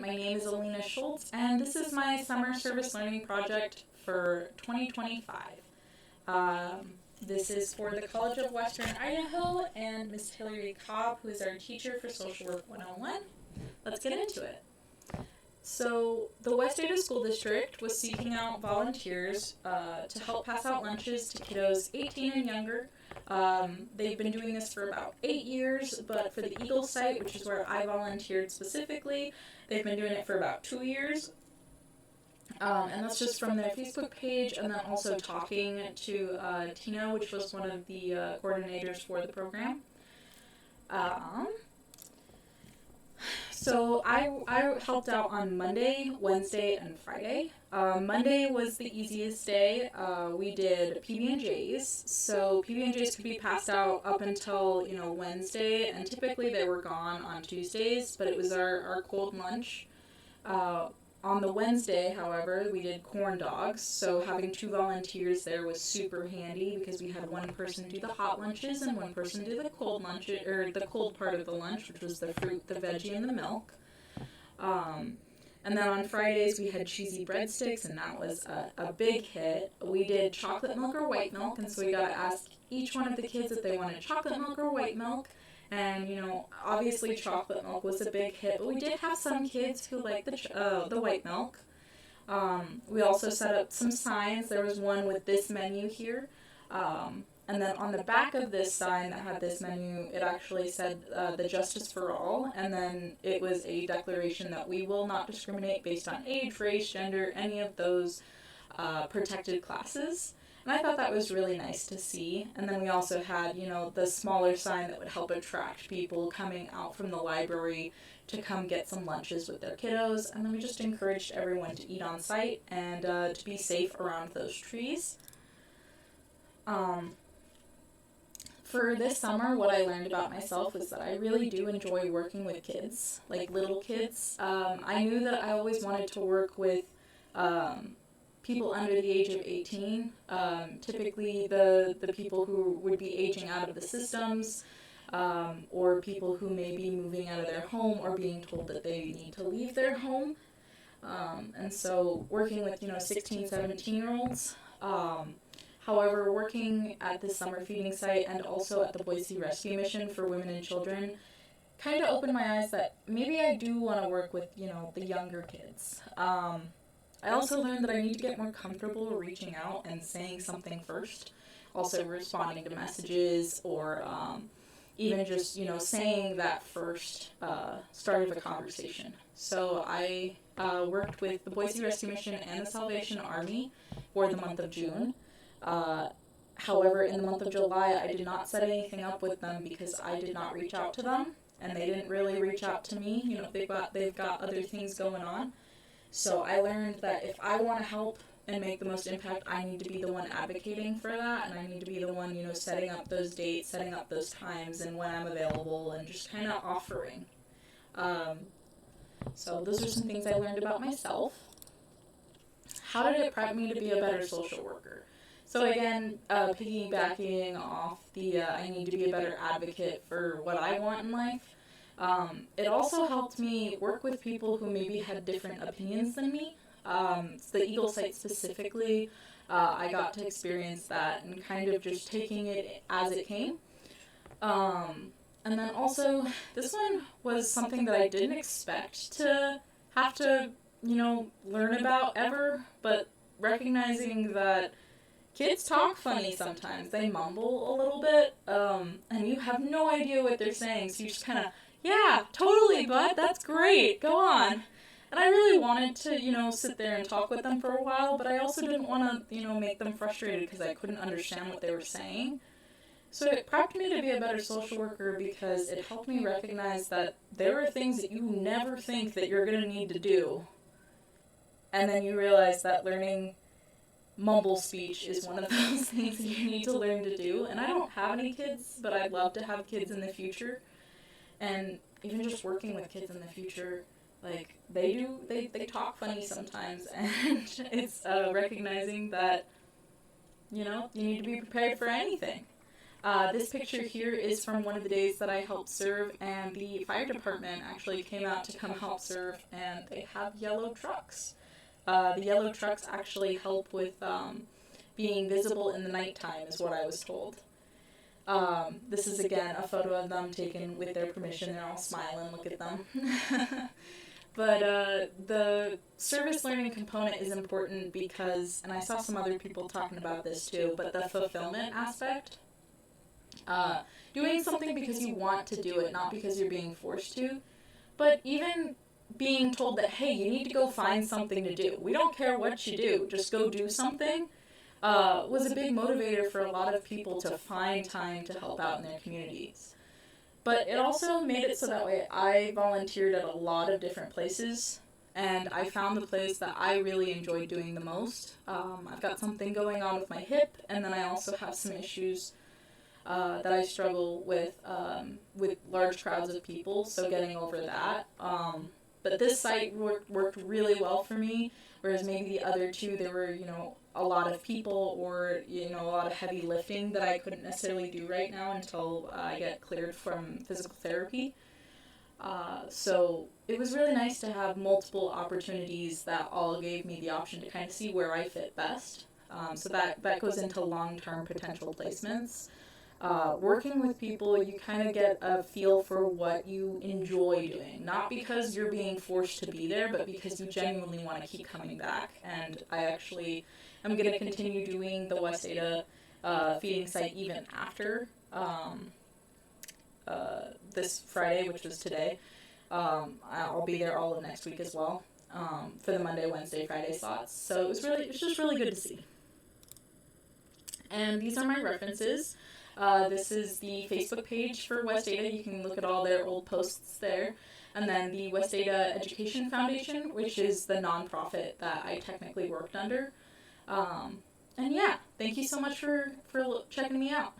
My name is Alina Schultz, and this is my summer service learning project for 2025. This is for the College of Western Idaho and Miss Hillary Cobb, who is our teacher for Social Work 101. Let's get into it. So, the West Ada School District was seeking out volunteers to help pass out lunches to kiddos 18 and younger. They've been doing this for about 8 years, but for the Eagle site, which is where I volunteered specifically, they've been doing it for about 2 years. And that's just from their Facebook page, and then also talking to Tina, which was one of the coordinators for the program. So I helped out on Monday, Wednesday, and Friday. Monday was the easiest day. We did PB&Js. So PB&Js could be passed out up until, Wednesday, and typically they were gone on Tuesdays, but it was our cold lunch. On the Wednesday, however, we did corn dogs, so having 2 volunteers there was super handy because we had one person do the hot lunches and one person do the cold lunch, or the cold part of the lunch, which was the fruit, the veggie, and the milk. And then on Fridays, we had cheesy breadsticks, and that was a big hit. We did chocolate milk or white milk, and so we got to ask each one of the kids if they wanted chocolate milk or white milk. And, obviously chocolate milk was a big hit, but we did have some kids who liked the white milk. We also set up some signs. There was one with this menu here. And then on the back of this sign that had this menu, it actually said the Justice for All. And then it was a declaration that we will not discriminate based on age, race, gender, any of those protected classes. And I thought that was really nice to see. And then we also had, the smaller sign that would help attract people coming out from the library to come get some lunches with their kiddos. And then we just encouraged everyone to eat on site and to be safe around those trees. For this summer, what I learned about myself is that I really do enjoy working with kids, like little kids. I knew that I always wanted to work with people under the age of 18, typically the people who would be aging out of the systems, or people who may be moving out of their home or being told that they need to leave their home. And so working with, 16, 17-year-olds. However, working at this summer feeding site and also at the Boise Rescue Mission for Women and Children kind of opened my eyes that maybe I do want to work with, the younger kids. I also learned that I need to get more comfortable reaching out and saying something first, also responding to messages, or even just, saying that first start of a conversation. So I worked with the Boise Rescue Mission and the Salvation Army for the month of June. However, in the month of July, I did not set anything up with them because I did not reach out to them, and they didn't really reach out to me. They've got other things going on. So I learned that if I want to help and make the most impact, I need to be the one advocating for that, and I need to be the one, setting up those dates, setting up those times, and when I'm available, and just kind of offering. So those are some things I learned about myself. How did it prep me to be a better social worker? So again, piggybacking off the I need to be a better advocate for what I want in life, it also helped me work with people who maybe had different opinions than me. The Eagle site specifically, I got to experience that and kind of just taking it as it came. And then also, this one was something that I didn't expect to have to, learn about ever, but recognizing that kids talk funny sometimes. They mumble a little bit, and you have no idea what they're saying, so you just kind of, yeah, totally, bud, that's great, go on. And I really wanted to, sit there and talk with them for a while, but I also didn't want to, make them frustrated because I couldn't understand what they were saying. So it prepped me to be a better social worker because it helped me recognize that there are things that you never think that you're going to need to do. And then you realize that learning mumble speech is one of those things that you need to learn to do. And I don't have any kids, but I'd love to have kids in the future. And even just working with kids in the future, like, they talk funny sometimes. And it's recognizing that, you need to be prepared for anything. This picture here is from one of the days that I helped serve, and the fire department actually came out to come help serve, and they have yellow trucks. The yellow trucks actually help with being visible in the nighttime, is what I was told. This is again a photo of them taken with their permission. They're all smiling, look at them. But the service learning component is important because, and I saw some other people talking about this too, but the fulfillment aspect. Doing something because you want to do it, not because you're being forced to. But even being told that, hey, you need to go find something to do. We don't care what you do, just go do something, was a big motivator for a lot of people to find time to help out in their communities. But it also made it so that way I volunteered at a lot of different places, and I found the place that I really enjoyed doing the most. I've got something going on with my hip, and then I also have some issues that I struggle with large crowds of people, so getting over that. But this site worked really well for me, whereas maybe the other two, there were, a lot of people or, a lot of heavy lifting that I couldn't necessarily do right now until I get cleared from physical therapy. So it was really nice to have multiple opportunities that all gave me the option to kind of see where I fit best. So that goes into long-term potential placements. Working with people, you kind of get a feel for what you enjoy doing. Not because you're being forced to be there, but because you genuinely want to keep coming back. And I actually am going to continue doing the West Ada feeding site even after this Friday, which was today. I'll be there all of next week as well for the Monday, Wednesday, Friday slots. So it's just really good to see. And these are my references. This is the Facebook page for West Ada. You can look at all their old posts there. And then the West Ada Education Foundation, which is the nonprofit that I technically worked under. And yeah, thank you so much for checking me out.